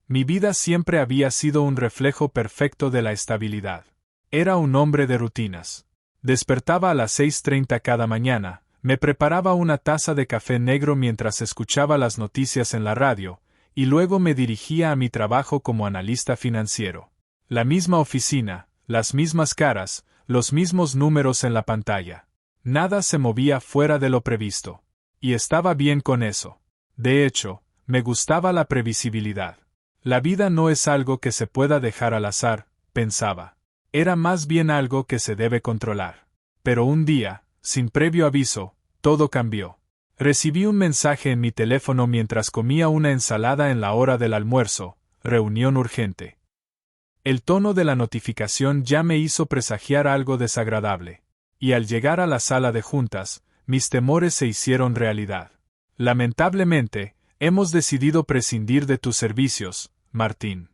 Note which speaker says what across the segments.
Speaker 1: Mi vida siempre había sido un reflejo perfecto de la estabilidad. Era un hombre de rutinas. Despertaba a las 6:30 cada mañana, me preparaba una taza de café negro mientras escuchaba las noticias en la radio, y luego me dirigía a mi trabajo como analista financiero. La misma oficina, las mismas caras, los mismos números en la pantalla. Nada se movía fuera de lo previsto. Y estaba bien con eso. De hecho, me gustaba la previsibilidad. La vida no es algo que se pueda dejar al azar, pensaba. Era más bien algo que se debe controlar. Pero un día, sin previo aviso, todo cambió. Recibí un mensaje en mi teléfono mientras comía una ensalada en la hora del almuerzo, reunión urgente. El tono de la notificación ya me hizo presagiar algo desagradable. Y al llegar a la sala de juntas, mis temores se hicieron realidad. Lamentablemente, hemos decidido prescindir de tus servicios, Martín.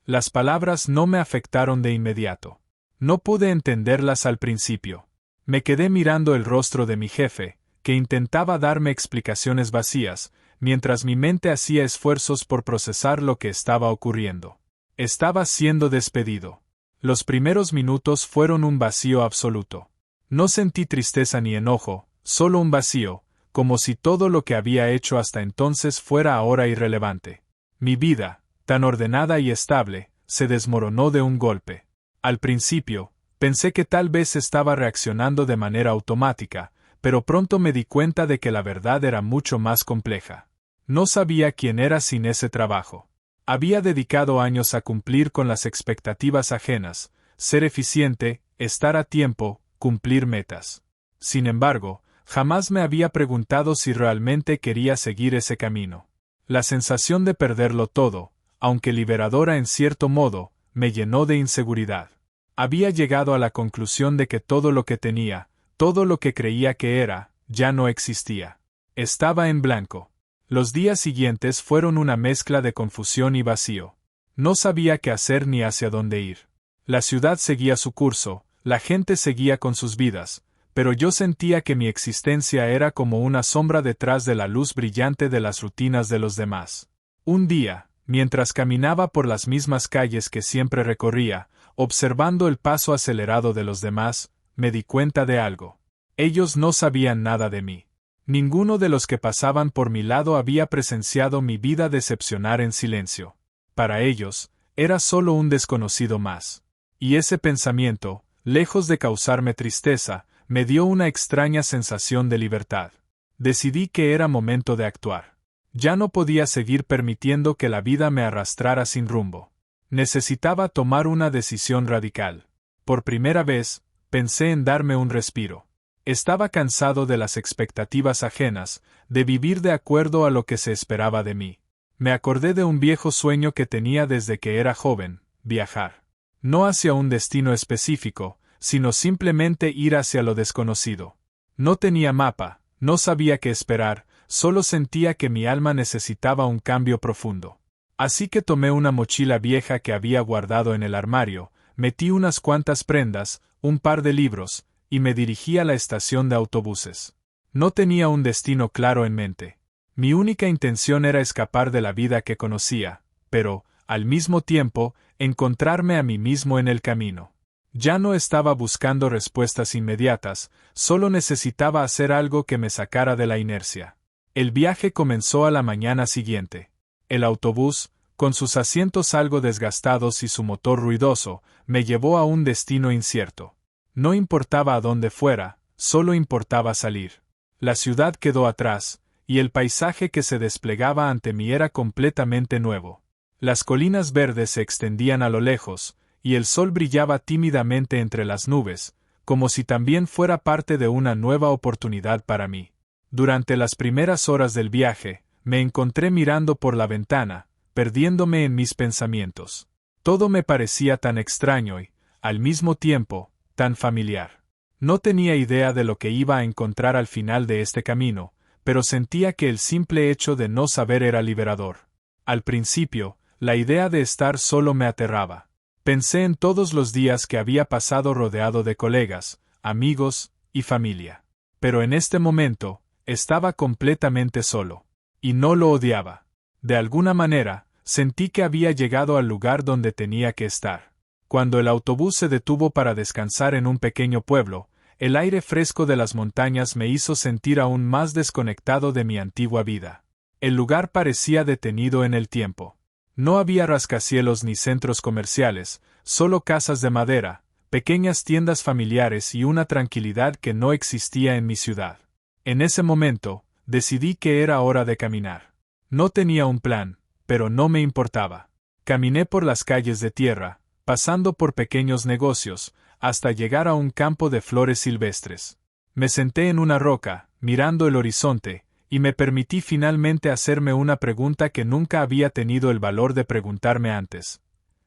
Speaker 1: Las palabras no me afectaron de inmediato. No pude entenderlas al principio. Me quedé mirando el rostro de mi jefe, que intentaba darme explicaciones vacías, mientras mi mente hacía esfuerzos por procesar lo que estaba ocurriendo. Estaba siendo despedido. Los primeros minutos fueron un vacío absoluto. No sentí tristeza ni enojo, solo un vacío, como si todo lo que había hecho hasta entonces fuera ahora irrelevante. Mi vida, tan ordenada y estable, se desmoronó de un golpe. Al principio, pensé que tal vez estaba reaccionando de manera automática, pero pronto me di cuenta de que la verdad era mucho más compleja. No sabía quién era sin ese trabajo. Había dedicado años a cumplir con las expectativas ajenas, ser eficiente, estar a tiempo, cumplir metas. Sin embargo, jamás me había preguntado si realmente quería seguir ese camino. La sensación de perderlo todo, aunque liberadora en cierto modo, me llenó de inseguridad. Había llegado a la conclusión de que todo lo que tenía, todo lo que creía que era, ya no existía. Estaba en blanco. Los días siguientes fueron una mezcla de confusión y vacío. No sabía qué hacer ni hacia dónde ir. La ciudad seguía su curso, la gente seguía con sus vidas, pero yo sentía que mi existencia era como una sombra detrás de la luz brillante de las rutinas de los demás. Un día, mientras caminaba por las mismas calles que siempre recorría, observando el paso acelerado de los demás, me di cuenta de algo. Ellos no sabían nada de mí. Ninguno de los que pasaban por mi lado había presenciado mi vida decepcionar en silencio. Para ellos, era solo un desconocido más. Y ese pensamiento, lejos de causarme tristeza, me dio una extraña sensación de libertad. Decidí que era momento de actuar. Ya no podía seguir permitiendo que la vida me arrastrara sin rumbo. Necesitaba tomar una decisión radical. Por primera vez, pensé en darme un respiro. Estaba cansado de las expectativas ajenas, de vivir de acuerdo a lo que se esperaba de mí. Me acordé de un viejo sueño que tenía desde que era joven, viajar. No hacia un destino específico, sino simplemente ir hacia lo desconocido. No tenía mapa, no sabía qué esperar, solo sentía que mi alma necesitaba un cambio profundo. Así que tomé una mochila vieja que había guardado en el armario, metí unas cuantas prendas, un par de libros, y me dirigí a la estación de autobuses. No tenía un destino claro en mente. Mi única intención era escapar de la vida que conocía, pero, al mismo tiempo, encontrarme a mí mismo en el camino. Ya no estaba buscando respuestas inmediatas, solo necesitaba hacer algo que me sacara de la inercia. El viaje comenzó a la mañana siguiente. El autobús, con sus asientos algo desgastados y su motor ruidoso, me llevó a un destino incierto. No importaba a dónde fuera, solo importaba salir. La ciudad quedó atrás, y el paisaje que se desplegaba ante mí era completamente nuevo. Las colinas verdes se extendían a lo lejos, y el sol brillaba tímidamente entre las nubes, como si también fuera parte de una nueva oportunidad para mí. Durante las primeras horas del viaje, me encontré mirando por la ventana, perdiéndome en mis pensamientos. Todo me parecía tan extraño y, al mismo tiempo, tan familiar. No tenía idea de lo que iba a encontrar al final de este camino, pero sentía que el simple hecho de no saber era liberador. Al principio, la idea de estar solo me aterraba. Pensé en todos los días que había pasado rodeado de colegas, amigos y familia. Pero en este momento, estaba completamente solo. Y no lo odiaba. De alguna manera, Sentí que había llegado al lugar donde tenía que estar. Cuando el autobús se detuvo para descansar en un pequeño pueblo, el aire fresco de las montañas me hizo sentir aún más desconectado de mi antigua vida. El lugar parecía detenido en el tiempo. No había rascacielos ni centros comerciales, solo casas de madera, pequeñas tiendas familiares y una tranquilidad que no existía en mi ciudad. En ese momento, decidí que era hora de caminar. No tenía un plan, pero no me importaba. Caminé por las calles de tierra, pasando por pequeños negocios, hasta llegar a un campo de flores silvestres. Me senté en una roca, mirando el horizonte, y me permití finalmente hacerme una pregunta que nunca había tenido el valor de preguntarme antes.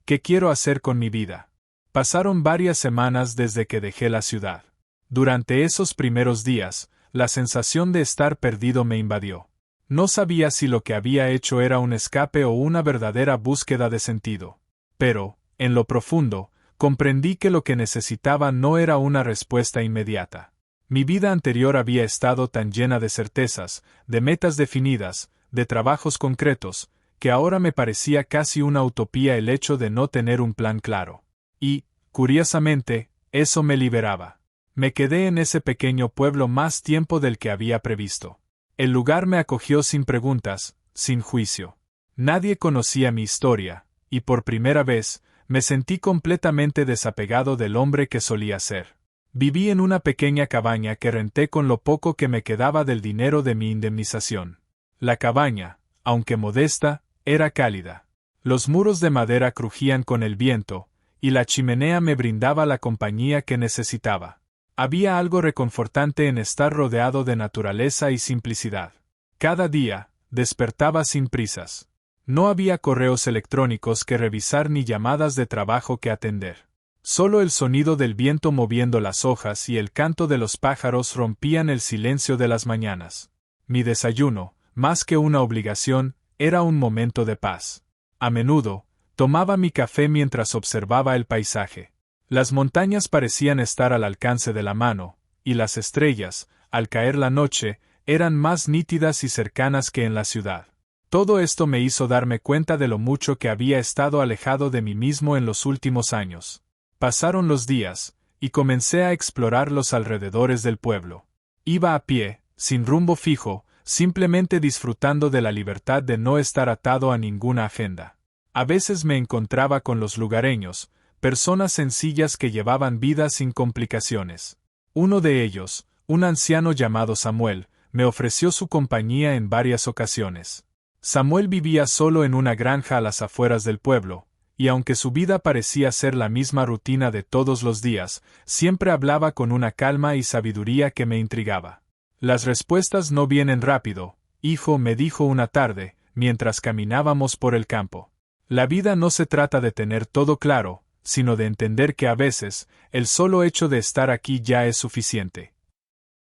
Speaker 1: ¿Qué quiero hacer con mi vida? Pasaron varias semanas desde que dejé la ciudad. Durante esos primeros días, la sensación de estar perdido me invadió. No sabía si lo que había hecho era un escape o una verdadera búsqueda de sentido. Pero, en lo profundo, comprendí que lo que necesitaba no era una respuesta inmediata. Mi vida anterior había estado tan llena de certezas, de metas definidas, de trabajos concretos, que ahora me parecía casi una utopía el hecho de no tener un plan claro. Y, curiosamente, eso me liberaba. Me quedé en ese pequeño pueblo más tiempo del que había previsto. El lugar me acogió sin preguntas, sin juicio. Nadie conocía mi historia, y por primera vez, me sentí completamente desapegado del hombre que solía ser. Viví en una pequeña cabaña que renté con lo poco que me quedaba del dinero de mi indemnización. La cabaña, aunque modesta, era cálida. Los muros de madera crujían con el viento, y la chimenea me brindaba la compañía que necesitaba. Había algo reconfortante en estar rodeado de naturaleza y simplicidad. Cada día, despertaba sin prisas. No había correos electrónicos que revisar ni llamadas de trabajo que atender. Solo el sonido del viento moviendo las hojas y el canto de los pájaros rompían el silencio de las mañanas. Mi desayuno, más que una obligación, era un momento de paz. A menudo, tomaba mi café mientras observaba el paisaje. Las montañas parecían estar al alcance de la mano, y las estrellas, al caer la noche, eran más nítidas y cercanas que en la ciudad. Todo esto me hizo darme cuenta de lo mucho que había estado alejado de mí mismo en los últimos años. Pasaron los días, y comencé a explorar los alrededores del pueblo. Iba a pie, sin rumbo fijo, simplemente disfrutando de la libertad de no estar atado a ninguna agenda. A veces me encontraba con los lugareños, personas sencillas que llevaban vidas sin complicaciones. Uno de ellos, un anciano llamado Samuel, me ofreció su compañía en varias ocasiones. Samuel vivía solo en una granja a las afueras del pueblo, y aunque su vida parecía ser la misma rutina de todos los días, siempre hablaba con una calma y sabiduría que me intrigaba. Las respuestas no vienen rápido, hijo, me dijo una tarde, mientras caminábamos por el campo. La vida no se trata de tener todo claro, sino de entender que a veces, el solo hecho de estar aquí ya es suficiente.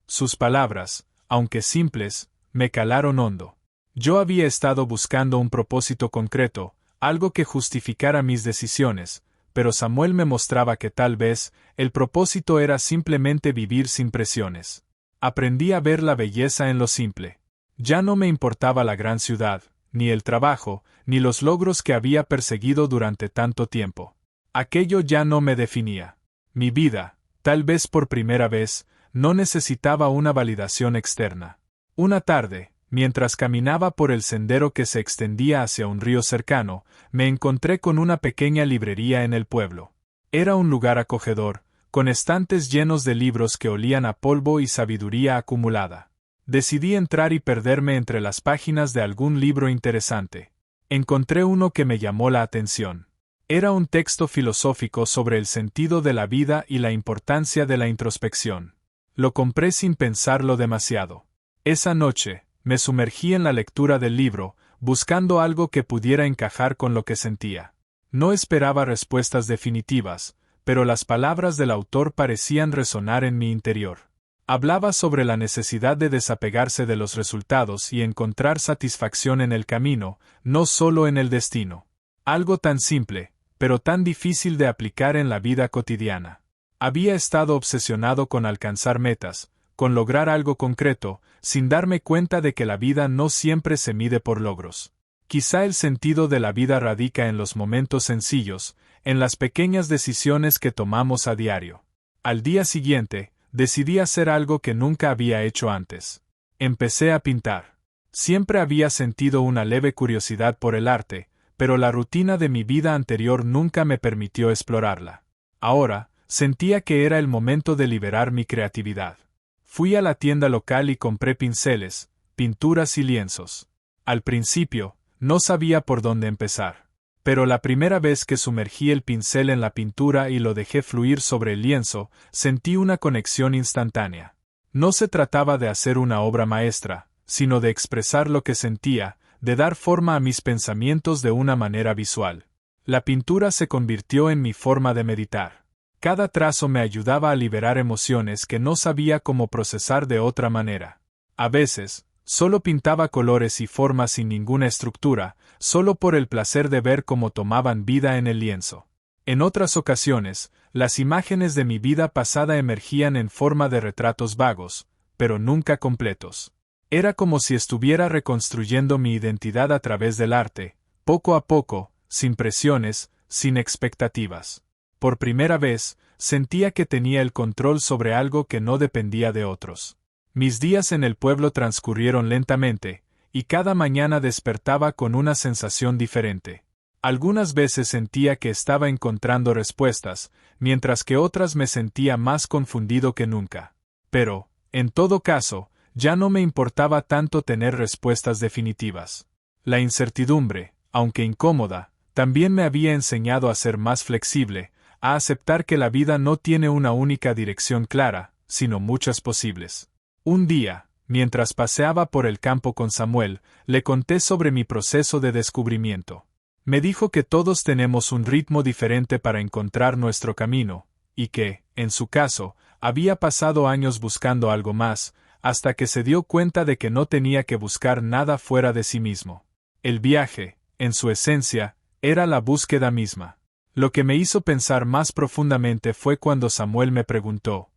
Speaker 1: Sus palabras, aunque simples, me calaron hondo. Yo había estado buscando un propósito concreto, algo que justificara mis decisiones, pero Samuel me mostraba que tal vez, el propósito era simplemente vivir sin presiones. Aprendí a ver la belleza en lo simple. Ya no me importaba la gran ciudad, ni el trabajo, ni los logros que había perseguido durante tanto tiempo. Aquello ya no me definía. Mi vida, tal vez por primera vez, no necesitaba una validación externa. Una tarde, mientras caminaba por el sendero que se extendía hacia un río cercano, me encontré con una pequeña librería en el pueblo. Era un lugar acogedor, con estantes llenos de libros que olían a polvo y sabiduría acumulada. Decidí entrar y perderme entre las páginas de algún libro interesante. Encontré uno que me llamó la atención. Era un texto filosófico sobre el sentido de la vida y la importancia de la introspección. Lo compré sin pensarlo demasiado. Esa noche, me sumergí en la lectura del libro, buscando algo que pudiera encajar con lo que sentía. No esperaba respuestas definitivas, pero las palabras del autor parecían resonar en mi interior. Hablaba sobre la necesidad de desapegarse de los resultados y encontrar satisfacción en el camino, no solo en el destino. Algo tan simple, pero tan difícil de aplicar en la vida cotidiana. Había estado obsesionado con alcanzar metas, con lograr algo concreto, sin darme cuenta de que la vida no siempre se mide por logros. Quizá el sentido de la vida radica en los momentos sencillos, en las pequeñas decisiones que tomamos a diario. Al día siguiente, decidí hacer algo que nunca había hecho antes. Empecé a pintar. Siempre había sentido una leve curiosidad por el arte, pero la rutina de mi vida anterior nunca me permitió explorarla. Ahora, sentía que era el momento de liberar mi creatividad. Fui a la tienda local y compré pinceles, pinturas y lienzos. Al principio, no sabía por dónde empezar. Pero la primera vez que sumergí el pincel en la pintura y lo dejé fluir sobre el lienzo, sentí una conexión instantánea. No se trataba de hacer una obra maestra, sino de expresar lo que sentía, de dar forma a mis pensamientos de una manera visual. La pintura se convirtió en mi forma de meditar. Cada trazo me ayudaba a liberar emociones que no sabía cómo procesar de otra manera. A veces, solo pintaba colores y formas sin ninguna estructura, solo por el placer de ver cómo tomaban vida en el lienzo. En otras ocasiones, las imágenes de mi vida pasada emergían en forma de retratos vagos, pero nunca completos. Era como si estuviera reconstruyendo mi identidad a través del arte, poco a poco, sin presiones, sin expectativas. Por primera vez, sentía que tenía el control sobre algo que no dependía de otros. Mis días en el pueblo transcurrieron lentamente, y cada mañana despertaba con una sensación diferente. Algunas veces sentía que estaba encontrando respuestas, mientras que otras me sentía más confundido que nunca. Pero, en todo caso, ya no me importaba tanto tener respuestas definitivas. La incertidumbre, aunque incómoda, también me había enseñado a ser más flexible, a aceptar que la vida no tiene una única dirección clara, sino muchas posibles. Un día, mientras paseaba por el campo con Samuel, le conté sobre mi proceso de descubrimiento. Me dijo que todos tenemos un ritmo diferente para encontrar nuestro camino, y que, en su caso, había pasado años buscando algo más, hasta que se dio cuenta de que no tenía que buscar nada fuera de sí mismo. El viaje, en su esencia, era la búsqueda misma. Lo que me hizo pensar más profundamente fue cuando Samuel me preguntó: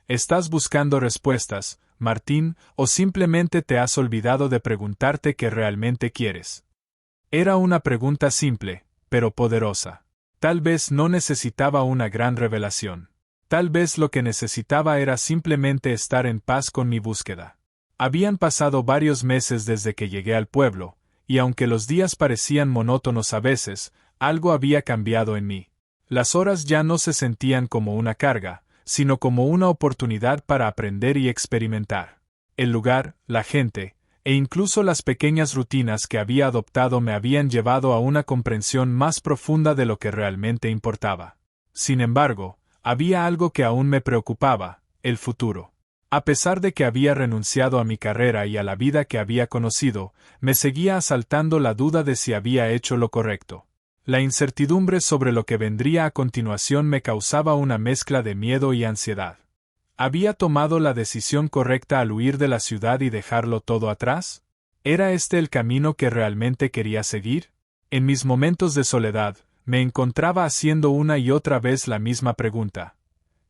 Speaker 1: ¿estás buscando respuestas, Martín, o simplemente te has olvidado de preguntarte qué realmente quieres? Era una pregunta simple, pero poderosa. Tal vez no necesitaba una gran revelación. Tal vez lo que necesitaba era simplemente estar en paz con mi búsqueda. Habían pasado varios meses desde que llegué al pueblo, y aunque los días parecían monótonos a veces, algo había cambiado en mí. Las horas ya no se sentían como una carga, sino como una oportunidad para aprender y experimentar. El lugar, la gente, e incluso las pequeñas rutinas que había adoptado me habían llevado a una comprensión más profunda de lo que realmente importaba. Sin embargo, había algo que aún me preocupaba: el futuro. A pesar de que había renunciado a mi carrera y a la vida que había conocido, me seguía asaltando la duda de si había hecho lo correcto. La incertidumbre sobre lo que vendría a continuación me causaba una mezcla de miedo y ansiedad. ¿Había tomado la decisión correcta al huir de la ciudad y dejarlo todo atrás? ¿Era este el camino que realmente quería seguir? En mis momentos de soledad, me encontraba haciendo una y otra vez la misma pregunta: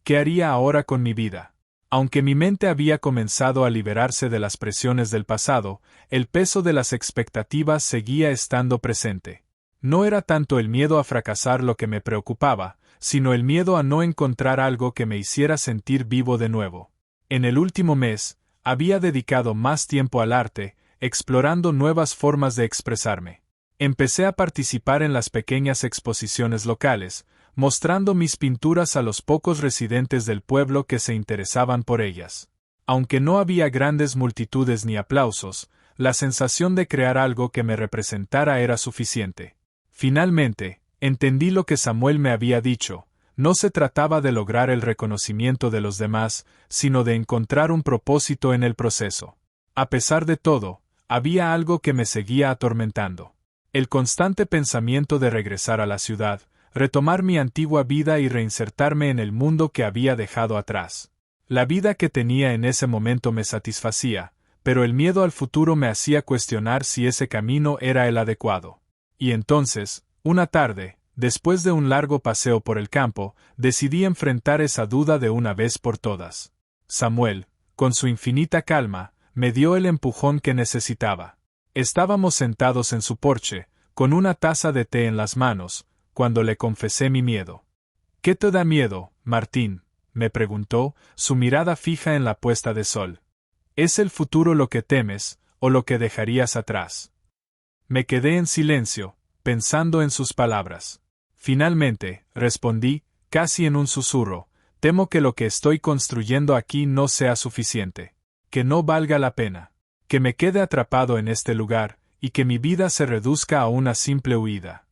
Speaker 1: ¿qué haría ahora con mi vida? Aunque mi mente había comenzado a liberarse de las presiones del pasado, el peso de las expectativas seguía estando presente. No era tanto el miedo a fracasar lo que me preocupaba, sino el miedo a no encontrar algo que me hiciera sentir vivo de nuevo. En el último mes, había dedicado más tiempo al arte, explorando nuevas formas de expresarme. Empecé a participar en las pequeñas exposiciones locales, mostrando mis pinturas a los pocos residentes del pueblo que se interesaban por ellas. Aunque no había grandes multitudes ni aplausos, la sensación de crear algo que me representara era suficiente. Finalmente, entendí lo que Samuel me había dicho: no se trataba de lograr el reconocimiento de los demás, sino de encontrar un propósito en el proceso. A pesar de todo, había algo que me seguía atormentando. El constante pensamiento de regresar a la ciudad, retomar mi antigua vida y reinsertarme en el mundo que había dejado atrás. La vida que tenía en ese momento me satisfacía, pero el miedo al futuro me hacía cuestionar si ese camino era el adecuado. Y entonces, una tarde, después de un largo paseo por el campo, decidí enfrentar esa duda de una vez por todas. Samuel, con su infinita calma, me dio el empujón que necesitaba. Estábamos sentados en su porche, con una taza de té en las manos, cuando le confesé mi miedo. ¿Qué te da miedo, Martín?, me preguntó, su mirada fija en la puesta de sol. ¿Es el futuro lo que temes, o lo que dejarías atrás? Me quedé en silencio, pensando en sus palabras. Finalmente, respondí, casi en un susurro, temo que lo que estoy construyendo aquí no sea suficiente, que no valga la pena, que me quede atrapado en este lugar, y que mi vida se reduzca a una simple huida.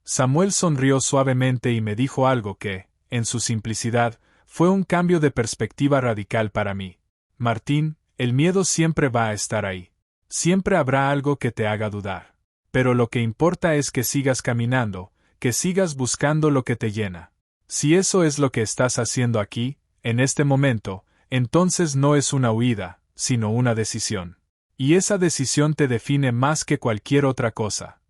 Speaker 1: Samuel sonrió suavemente y me dijo algo que, en su simplicidad, fue un cambio de perspectiva radical para mí. Martín, el miedo siempre va a estar ahí. Siempre habrá algo que te haga dudar. Pero lo que importa es que sigas caminando, que sigas buscando lo que te llena. Si eso es lo que estás haciendo aquí, en este momento, entonces no es una huida, sino una decisión. Y esa decisión te define más que cualquier otra cosa.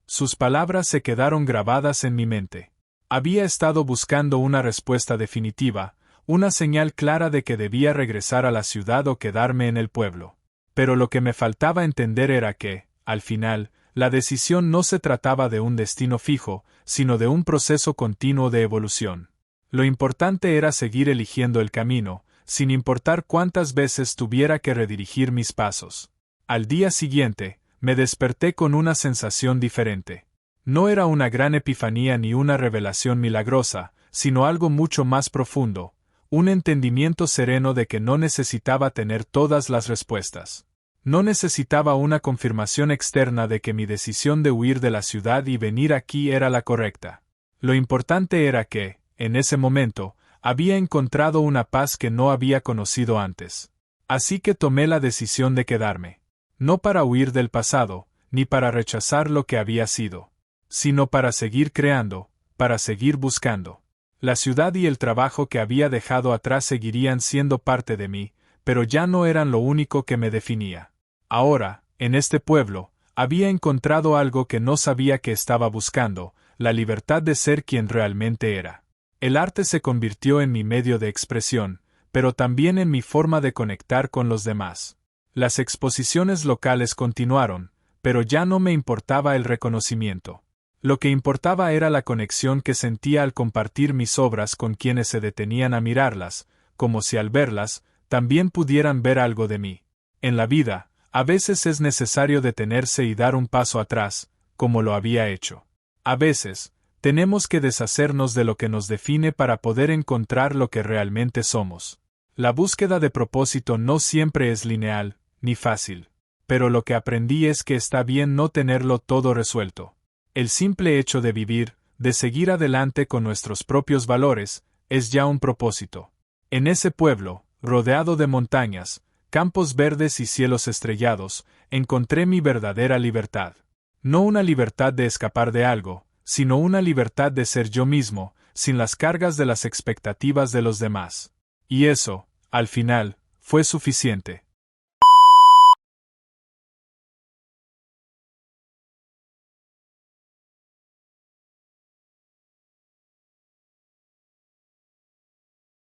Speaker 1: Sus palabras se quedaron grabadas en mi mente. Había estado buscando una respuesta definitiva, una señal clara de que debía regresar a la ciudad o quedarme en el pueblo. Pero lo que me faltaba entender era que, al final, la decisión no se trataba de un destino fijo, sino de un proceso continuo de evolución. Lo importante era seguir eligiendo el camino, sin importar cuántas veces tuviera que redirigir mis pasos. Al día siguiente, me desperté con una sensación diferente. No era una gran epifanía ni una revelación milagrosa, sino algo mucho más profundo, un entendimiento sereno de que no necesitaba tener todas las respuestas. No necesitaba una confirmación externa de que mi decisión de huir de la ciudad y venir aquí era la correcta. Lo importante era que, en ese momento, había encontrado una paz que no había conocido antes. Así que tomé la decisión de quedarme. No para huir del pasado, ni para rechazar lo que había sido, sino para seguir creando, para seguir buscando. La ciudad y el trabajo que había dejado atrás seguirían siendo parte de mí, pero ya no eran lo único que me definía. Ahora, en este pueblo, había encontrado algo que no sabía que estaba buscando, la libertad de ser quien realmente era. El arte se convirtió en mi medio de expresión, pero también en mi forma de conectar con los demás. Las exposiciones locales continuaron, pero ya no me importaba el reconocimiento. Lo que importaba era la conexión que sentía al compartir mis obras con quienes se detenían a mirarlas, como si al verlas, también pudieran ver algo de mí. En la vida, a veces es necesario detenerse y dar un paso atrás, como lo había hecho. A veces, tenemos que deshacernos de lo que nos define para poder encontrar lo que realmente somos. La búsqueda de propósito no siempre es lineal, ni fácil. Pero lo que aprendí es que está bien no tenerlo todo resuelto. El simple hecho de vivir, de seguir adelante con nuestros propios valores, es ya un propósito. En ese pueblo, rodeado de montañas, campos verdes y cielos estrellados, encontré mi verdadera libertad. No una libertad de escapar de algo, sino una libertad de ser yo mismo, sin las cargas de las expectativas de los demás. Y eso, al final, fue suficiente.